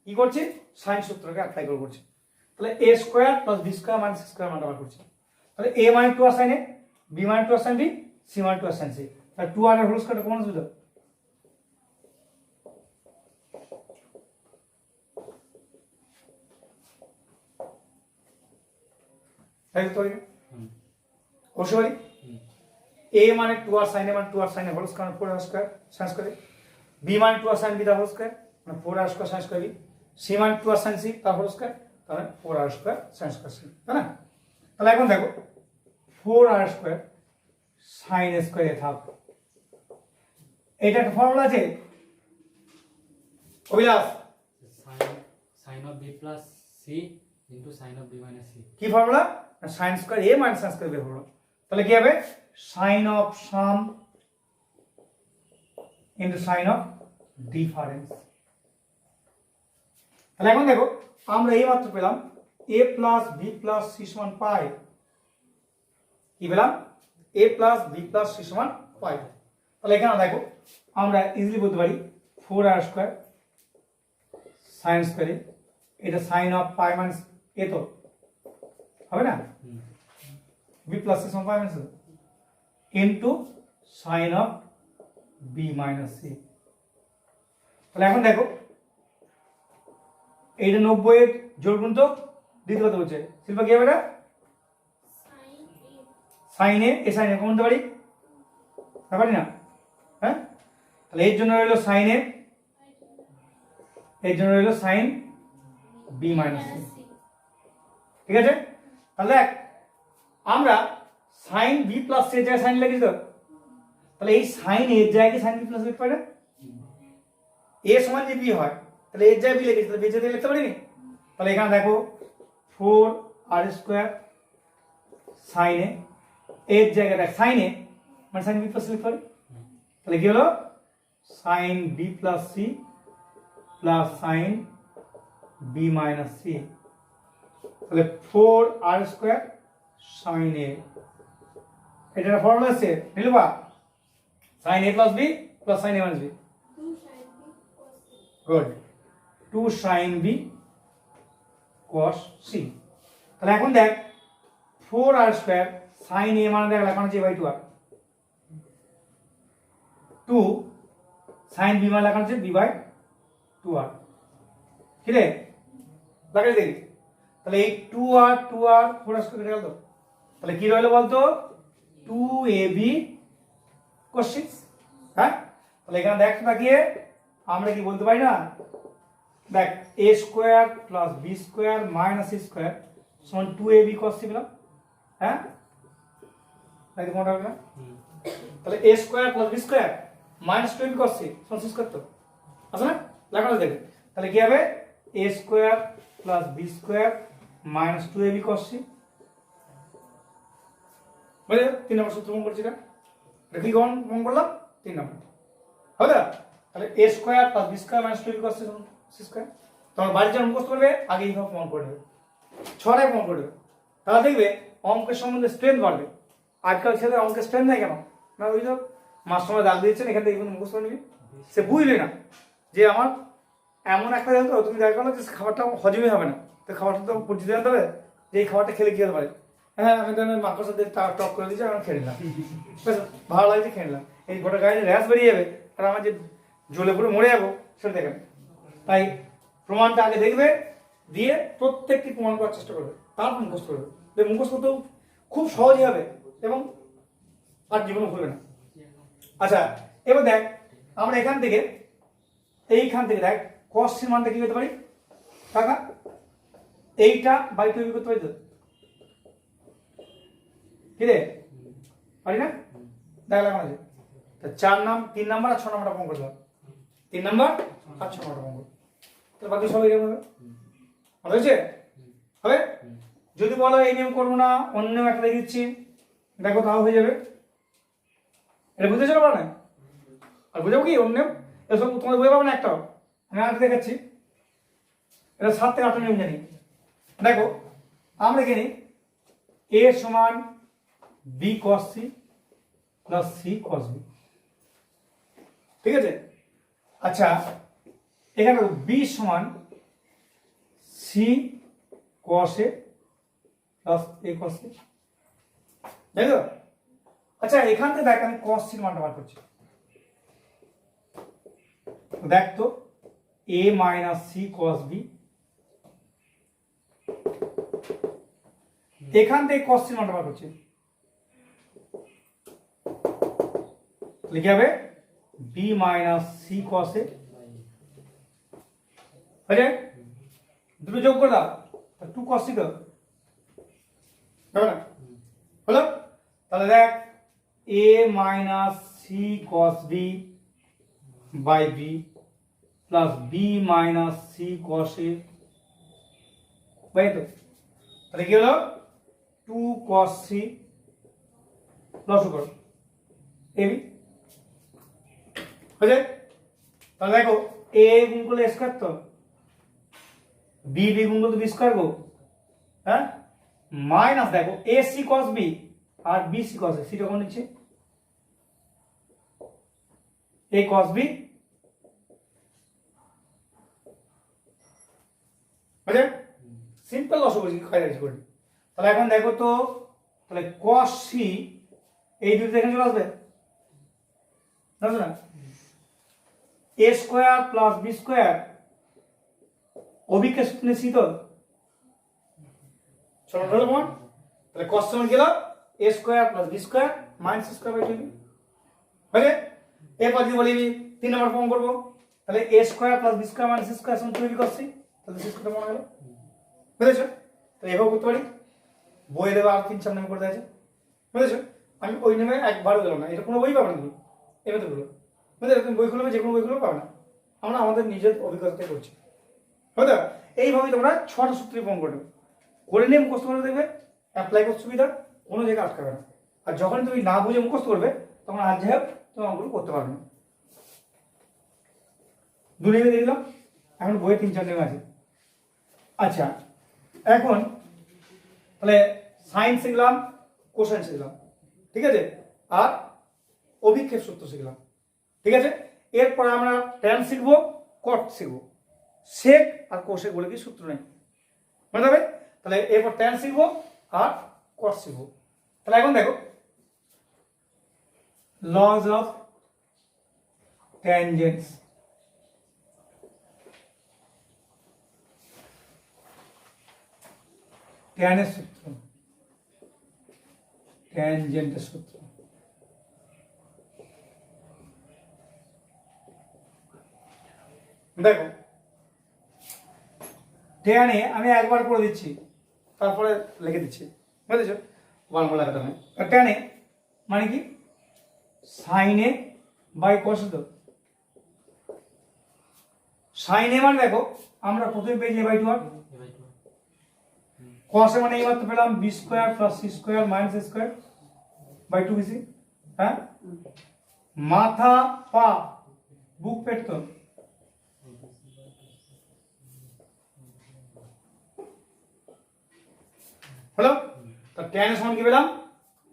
কি করছি, সাইন সূত্রকে অ্যাপ্লাই করে করছি। তাহলে a square plus b square minus c square মানটা বার করছি। তাহলে a মানে 2r sin a, b মানে 2r sin b, c মানে 2r sin c। তাহলে 2r এর হোল স্কোয়ারটা কমন বুঝলো? তাই তো অবশ্যই a মানে 2r sin a মানে 2r sin a whole square 4r square sin square, b মানে 2r sin b তার হোল স্কয়ার মানে 4r square sin square b, c মানে 2r sin c তার হোল স্কয়ার তাহলে 4r square sin square c, তাই না? তাহলে এখন দেখো 4r স্কয়ার sin স্কয়ার এ থাক, এটা একটা ফর্মুলা আছে অভিলাষ, sin of b plus c into sin of b minus c। কি formula? sin square a minus sin square b formula. তাহলে কি হবে, sin of sum into sin of difference। তাহলে এখন দেখো আমরা এই মাত্র পেলাম a plus B plus C সমান পাই। কি পেলাম? a plus B plus C সমান পাই। তাহলে এখানে দেখো আমরা ইজিলি বলতে পারি 4r স্কয়ার সাইন স্কয়ারে এটা sine of pi minus a তো হবে না, বি প্লাস সি সমান pi minus into sine of b minus c. তাহলে এখন দেখো এইটা 90 এর জোড় গুণ তো দিতে কত বলছে শিল্পা কি হবে? এটা sign A sign a common দিতে পারি পারি না? হ্যাঁ, তাহলে এর জন্য রইল সাইন এ, এর জন্য রইল সাইন বি মাইনাস সি। ঠিক আছে, তাহলে দেখ আমরা সাইন বি প্লাস সি এর জায়গায় সাইন লিখেছি তো, তাহলে এই সাইন এর জায়গায় সাইন বি প্লাস লিখতে পারি না? এ সমান যদি বি হয় তাহলে এর জায়গায় বি লিখেছি, তাহলে বি জায়গায় লিখতে পারিনি? তাহলে এখানে দেখো 4r স্কয়ার সাইন এ এর জায়গায় দেখ সাইন এ মানে সাইন বি প্লাস লিখতে পারি। তাহলে কি হলো? Sine b plus c plus sine b minus c. তাহলে 4r স্কয়ার সাইন এ, এটা ফর্মুলা আছে নিলবা, sine a plus B plus sine a minus b. Good, 2 sine b cos c. তাহলে এখন দেখ 4r স্কয়ার সাইন এ মানে দেখ লেখা আছে বাই 2r, 2 সাইন বি মানে লেখা আছে বি বাই 2r। কি রে লাগাই দেখি, তাহলে এই 2r 4r স্কয়ার কেটে গেল তো, তাহলে কি রইলো বলতো 2ab cos 6। হ্যাঁ, তাহলে এখানে দেখ তাকিয়ে আমরা কি বলতে পারি না, দেখ a square plus b square minus c square সমান 2ab cos c পেলাম। হ্যাঁ, তাই তো মনে হবে না? তাহলে a square plus b square minus 2ab cos c সমান c স্কয়ার তো আছে না, লেখা আছে দেখবে। তাহলে কি হবে a square plus b square minus 2ab cos c। বুঝলে 3 নম্বর সূত্র প্রমাণ করছি, এটা কি প্রমাণ করলাম 3 নম্বর হবে না? তাহলে a square plus b square minus 2ab cos c square তোমার বাড়ির জন্য মুখস্থ করবে, আগে এইভাবে প্রমাণ করে দেবে, ছড়ায় প্রমাণ করে দেবে, তাহলে দেখবে অঙ্কের সম্বন্ধে স্ট্রেংথ বাড়বে। আজকাল ছেলেদের অঙ্কের স্ট্রেংথ নাই কেন না, ওই তো মাস্টার দাগ দিয়েছেন এখান থেকে মুখস্থ করে নিবি, সে বুঝলে না যে আমার এমন একটা জানতো তুমি দেখা গেলো যে খাবারটা হজমই হবে না, তো খাবারটা তো পরিচিত জানতে হবে যে এই খাবারটা খেলে কি হতে পারে। হ্যাঁ, আমি তো মাকড়সার দিয়ে টক করে দিয়েছি, আমি খেয়ে নিলাম, ভালো লাগছে খেয়ে নিলাম, এই গোটা গায়ে র্যাশ বেরিয়ে যাবে আর আমার যে জ্বলে পুরো মরে যাবো সেটা দেখেন। তাই প্রমাণটা আগে দেখবে, দিয়ে প্রত্যেকটি প্রমাণ করার চেষ্টা করবে, তারপর মুখস্থ করবে, মুখস্থ করতেও খুব সহজই হবে এবং আর জীবনে ভুলবে না। আচ্ছা, এবার দেখ আমরা এখান থেকে এইখান থেকে দেখ cos এর মানটা কি করতে পারি কাকা, এইটা বাই 2 করতে পারি তো, কি রে পারি না? দেখ লেখা আছে 3 নাম্বার আর 6 নাম্বারটা প্রমাণ করতে হবে, 3 নাম্বার আর 6 নাম্বারটা প্রমাণ করতে, তাহলে বাকি সব এরকম হবে। হয়েছে? হবে? যদি বলো এই নিয়ম করবো না অন্য নিয়ম একটা দেখে দিচ্ছি, দেখো তাও হয়ে যাবে। এটা বুঝতে চলো না, আর বুঝাবো কি অন্য নিয়ম এসব তোমাদের বুঝে পাবে না একটাও, আমি আগে দেখাচ্ছি। এটা 7 থেকে 8 নিয়ম জানি। দেখো আমরা এখানে a সমান b cos c plus c cos b, ঠিক আছে? আচ্ছা এখানে b সমান c cos a plus a cos c, তাই তো? আচ্ছা এখান থেকে দেখ আমি cos c এর মানটা বার করছি, দেখ তো a minus c cos b, এখান থেকে cos c এর মানটা বার করছি, লিখে হবে b minus c cos a, হয়ে দুটো যোগ করে দাও 2 cos c তো হবে না, হলো? তাহলে দেখ a minus c cos b by b plus b minus c cos a by, তো তাহলে কি হলো 2 cos c প্লাস করো ab, হয়ে যায়? তাহলে দেখো a গুণ করলে স্কয়ার তো বি বি গুণ করলে বি স্কোয়ার গো, হ্যাঁ, মাইনাস দেখো এ সি কস বি আর বি সি কস এ, সিটা কোন নিচ্ছে এ কস বি, বুঝলে? সিম্পল লসাগু খাইছি করি। তাহলে এখন দেখো তো, তাহলে cos c এই দুটো এখানে চলে আসবে, বুঝছো না? a square plus b square অভিক্ষেপ সূত্রে সি তো চলো হলো মন। তাহলে cos সমান গেল a square plus b square minus c square by 2, বুঝলে? এরপর যদি বলি 3 নম্বর ফর্ম করব, তাহলে a square plus b square minus c square সমান 2b cos c, তাহলে c স্কয়ার মনে গেল, বুঝেছো? তো এভাবে করতে পারি, বই দেবে আর 3-4 নাম করে দিয়েছে, বুঝেছো? আমি ওই নামে একবারও দিলাম না, এটা কোনো বই পাবে না তুমি এভাবে বলো, বুঝলে? তুমি বই খুলবে, যে কোনো বই খুলবে পাবে না, আমরা আমাদের নিজের অভিজ্ঞতায় করছি, বুঝলে? এইভাবেই তোমরা 6টা সূত্রে ফর্ম করবে, করে নিয়ে মুখস্থ করে দেখবে, অ্যাপ্লাই করতে সুবিধা, কোনো জায়গায় আটকাবে না। আর যখন তুমি না বুঝে মুখস্থ করবে তখন আর যাই হোক তুমি অঙ্কগুলো করতে পারবে না। 2 নেমে দেখলাম, এখন বইয়ে 3-4 নেমে আছে। আচ্ছা, এখন তাহলে সাইন শিখলাম, কোসাইন শিখলাম, ঠিক আছে, আর অভিক্ষেপ সূত্র শিখলাম, ঠিক আছে। এরপরে আমরা ট্যান শিখবো, কট শিখবো, সেক আর কোসেক বলে কি সূত্র নেই, মনে হবে? তাহলে এরপর ট্যান শিখবো আর কট শিখবো। তাহলে এখন দেখো লজ অফ ট্যানজেন্টস, ট্যানের সূত্র, ট্যানজেন্টের সূত্র। দেখো ট্যানে আমি একবার করে দিচ্ছি, তারপরে লিখে দিচ্ছি, বুঝেছো? বারবার লাগাতে হয়। ট্যানে মানে কি সাইনে বাই কসে, তো সাইনে মানে দেখো আমরা প্রথমে পেয়েছি বাই 2 আর কসে মানে এইবার তো পেলাম B square plus C square minus A square by 2 BC, হ্যাঁ, মাথা পা বুক পেট তো, হলো? তো tan সমান কি পেলাম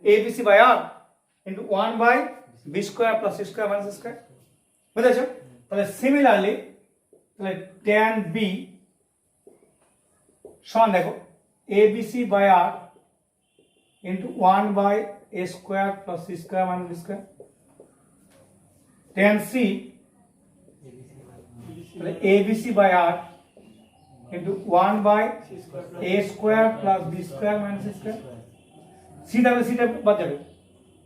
abc by r into 1 by b square plus c square minus c square, বুঝেছো? তাহলে সিমিলারলি তাহলে tan b সমান দেখো abc by r into 1 by a square plus c square minus b square, tan c তাহলে abc by r into 1 by a square plus b square minus c square, c থাকলে সিটা বাদ যাবে,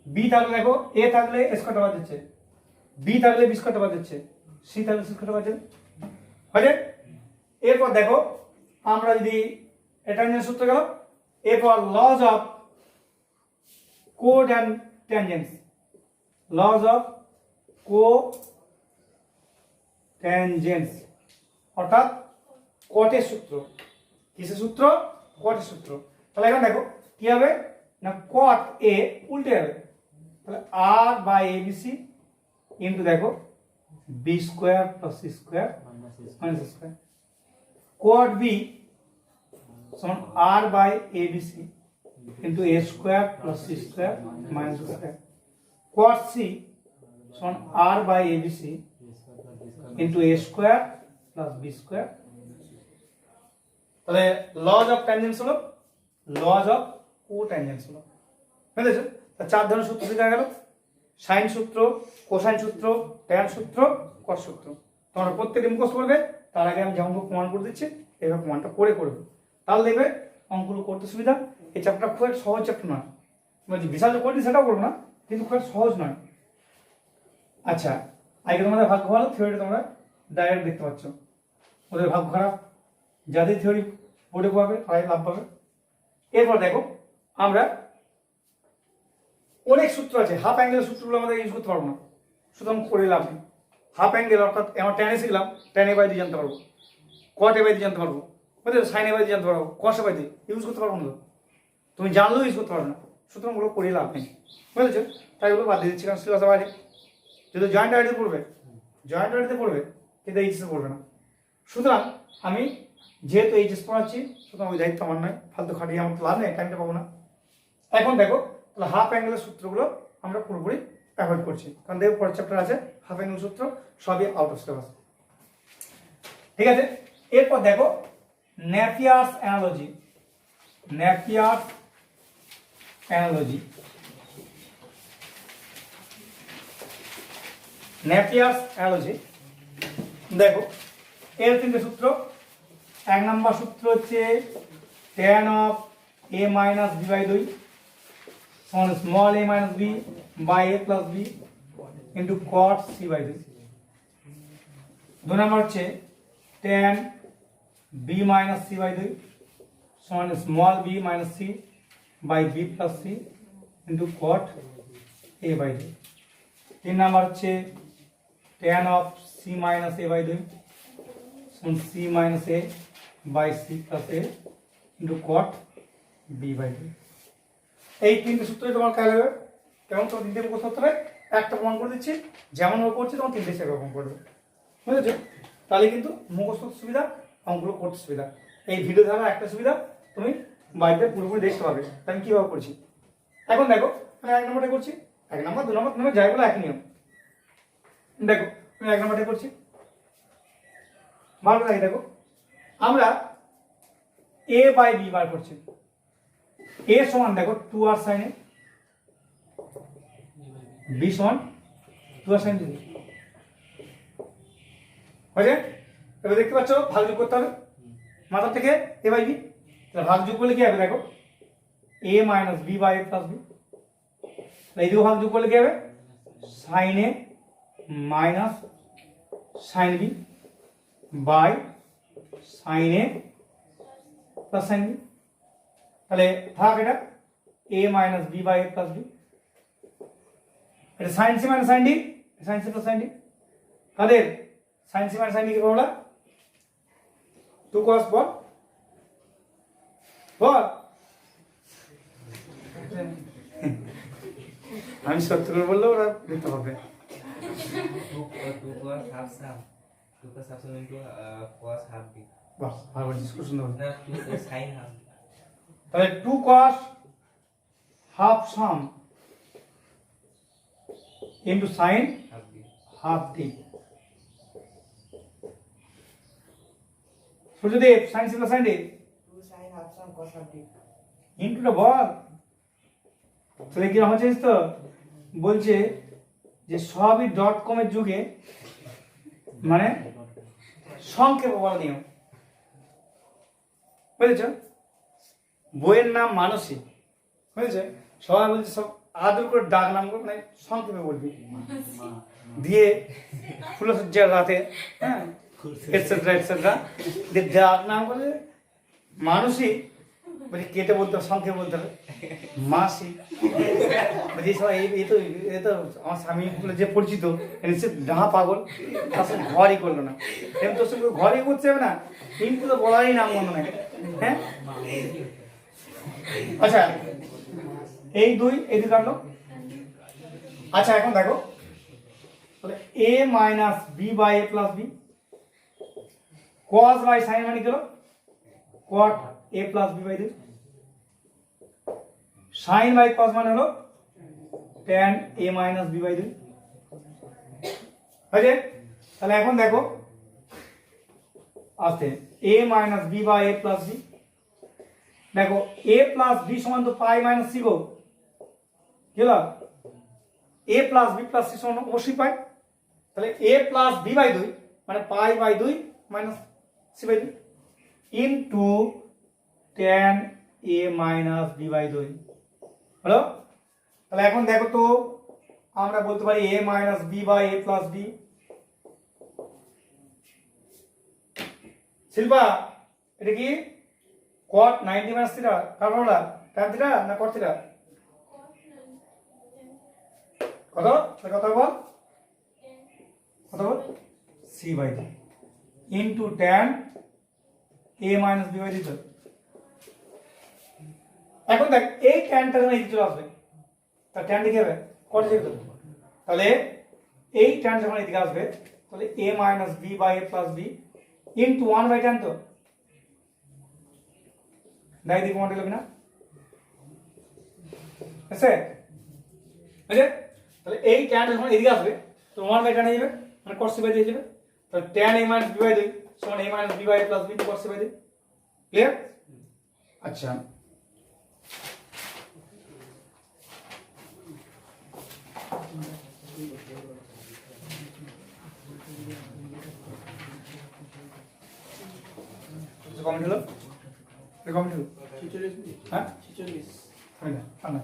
b থাকলে দেখো a থাকলে a স্কয়ারটা বাদ যাচ্ছে, b থাকলে b স্কয়ারটা বাদ যাচ্ছে, c থাকলে c স্কয়ারটা বাদ যাবে, হয়ে? এরপর দেখো আমরা যদি এটা নিয়ে সূত্র গেল, এরপর লজ অফ কোট্যানজেন্টস, লজ অফ কোট্যানজেন্টস অর্থাৎ কটের সূত্র, কিসের সূত্র? কটের সূত্র। তাহলে এখন দেখো কি হবে না, কট এ উল্টে যাবে, তাহলে r by a b c into দেখো b square plus c square minus square, cot b সমান r by a b c into a square plus c square minus square, cot c সমান r by a b c into a square plus b square. তাহলে লজ অফ ট্যানজেন্টস হলো, লজ অফ কোট্যানজেন্টস হলো, বুঝেছো? তা 4 ধরনের সূত্র শেখা গেল, সাইন সূত্র, কোসাইন সূত্র, ট্যান সূত্র, কট সূত্র। তোমরা প্রত্যেকটা মুখস্থ করবে, তার আগে আমি যেমন প্রমাণ করে দিচ্ছি এইভাবে প্রমাণটা করে করবে, তাহলে দেখবে অঙ্কগুলো করতে সুবিধা। এই চ্যাপ্টারটা খুব একটা সহজ চ্যাপ্টার নয়, মানে বিশাল যে কঠিন সেটাও করবো না, কিন্তু খুব একটা সহজ নয়। আচ্ছা, আজকে তোমাদের ভাগ্য ভালো, থিওরিটা তোমরা ডাইরেক্ট দেখতে পাচ্ছ, ওদের ভাগ্য খারাপ, যাদের থিওরি বোর্ডে পাবে তারাই লাভ পাবে। এরপর দেখো আমরা অনেক সূত্র আছে, হাফ অ্যাঙ্গেলের সূত্রগুলো আমাদের ইউজ করতে পারবো না, সুতরাং করে লাভ নেই। হাফ অ্যাঙ্গেল অর্থাৎ আমার ট্যানে শিখলাম, ট্যানে বাই দিয়ে জানতে পারবো, কটে বাই দিয়ে জানতে পারবো, বুঝলে? সাইনে বাই দিয়ে জানতে পারবো, কষে বাই দিয়ে ইউজ করতে পারবো না, তুমি জানলেও ইউজ করতে পারবে না, সুতরাং ওগুলো করে লাভ নেই, বুঝেছো? তাই ওগুলো বাদ দিয়ে দিচ্ছি, কারণ সিলেবাসের বাইরে। যদি জয়েন্ট আইডিতে পড়বে, জয়েন্ট আইডিতে পড়বে, কিন্তু এইচএসে পড়বে না, সুতরাং আমি যেহেতু এইচএস পড়াচ্ছি সুতরাং ওই দায়িত্ব আমার নয়, ফালতু খাটিয়ে আমার তো লাভ নেই, টাইমটা পাবো না। এখন দেখো তাহলে হাফ অ্যাঙ্গেলের সূত্রগুলো আমরা পুরোপুরি অ্যাভয়েড করছি, কারণ দেখো পরের চ্যাপ্টার আছে হাফ অ্যাঙ্গেল সূত্র, সবই আউট অফ সিলেবাস। ঠিক আছে, এরপর দেখো Napier's analogy. Napier's analogy, Napier's analogy দেখো এর তিনটে সূত্র। এক নম্বর সূত্র হচ্ছে tan of a minus b by 2 সমান small a minus b by a plus b into cot c by 2। দু নম্বর হচ্ছে tan b minus c by 2 সমান small b minus c by b plus c into cot a by 2। তিন নম্বর হচ্ছে tan of c minus a by 2 সমান c minus a by c plus a into cot b by 2। এই তিনটে সূত্রই তোমার কাজ হবে। কেমন তোমার তিনটে মুখস্থ করতে হবে, একটা প্রমাণ করে দিচ্ছি, যেমন ভাবে করছি তোমার তিনটে সেরকম করবে, বুঝেছো? তাহলে কিন্তু মুখস্থ সুবিধা, অঙ্কগুলো করতে সুবিধা। এই ভিডিও ধারা একটা সুবিধা, তুমি বাড়িতে পুরোপুরি দেখতে পাবে আমি কীভাবে করছি। এখন দেখো আমি এক নম্বরটা করছি, এক নম্বর দু নম্বর তুমি যাইগুলো একই নিয়ম। দেখো আমি এক নম্বরটা করছি, ভালো লাগে। দেখো আমরা a বাই b বার করছি। a সমান দেখো 2r sin a, b সমান 2r sin b। হয়েছে? এবার দেখতে পাচ্ছ ভাগযোগ করতে হবে মাথা থেকে a বাই b। তাহলে ভাগযোগ করলে কি হবে? দেখো a minus b by a plus b। এই দুটো ভাগযোগ করলে কি হবে? sin a minus sin b by sin a plus sin b। তাহলে ভাগ এটা a minus b by a plus b, এটা sin c minus sin d, sin c plus sin d। তাদের sin c minus sin d কি বলা? 2 cos বল বল। আমি সত্য করে বললেও ওরা দিতে হবে। 2 cos half sum 2 cos half sum into cos half b। বাহ, ভালো ডিসকাশন হলো। না 2 sin half। তাহলে 2 cos half sum into sin half b। half d। Suryadev sin c plus sin d 2 sin half sum cos half d into the বল। তাহলে কি হচ্ছে তো বলছে যে সবই ডট কমের যুগে মানে সংক্ষেপে বলা নিয়ম, বুঝেছ? বইয়ের নাম মানসী, বুঝেছে? সবাই বলছে সব আদর করে ডাক নাম করে মানে সংক্ষেপে বলবি দিয়ে ফুলসজ্জার রাতে, হ্যাঁ এটসেট্রা এটসেট্রা ডাক নাম করে মানসী বলছি কেটে বলতে হবে, সংক্ষেপে বলতে হবে মাসি। বলছি সবাই এ তো আমার স্বামী যে পরিচিত সে ডাহা পাগল, তার সঙ্গে ঘরই করলো না, এমনি তোর সঙ্গে ঘরই করতে হবে না, কিন্তু তো বলারই নাম মনে নাই। হ্যাঁ আচ্ছা, এই দুই এই দুই কাটলো। আচ্ছা এখন দেখো তাহলে a minus b by a plus b cos by sin মানে কি হলো? cot a plus b by 2। sin by cos মানে হলো tan a minus b by 2। হয়েছে? তাহলে এখন দেখো আসতে a minus b by a plus b। দেখো a প্লাস b সমান তো পাই মাইনাস সি গো, কি হলো? a plus b plus C সমান অবশ্যই পাই। তাহলে a প্লাস b বাই 2 মানে pi by 2 minus c by 2 into tan a minus b by 2 হলো। তাহলে এখন দেখো তো আমরা বলতে পারি a minus b by a plus b। Shilpa এটা কি cot 90 মাইনাস থিটা কার ফর্মুলা? tan থিটা না cot থিটা? কত কত বল, কত বল? c by 2 into tan a minus b by 2। এখন দেখ এই ট্যানটা যখন এদিকে চলে আসবে তার ট্যান দিকে হবে cot দিকে। তাহলে এই ট্যান যখন এদিকে আসবে তাহলে a minus b by a plus b into 1 by tan, তো দাই দিয়ে প্রমাণটা লিখবি না আছে আছে তাহলে এই ট্যান যখন এদিকে আসবে তো 1 বাই ট্যান হয়ে যাবে মানে cos c বাই দিয়ে যাবে তাহলে tan a minus b by 2 সমান a minus b by a plus b into cos c by 2 clear আচ্ছা কমেন্ট হলো কমেন্ট হলো 46 হ্যাঁ 46 হয় না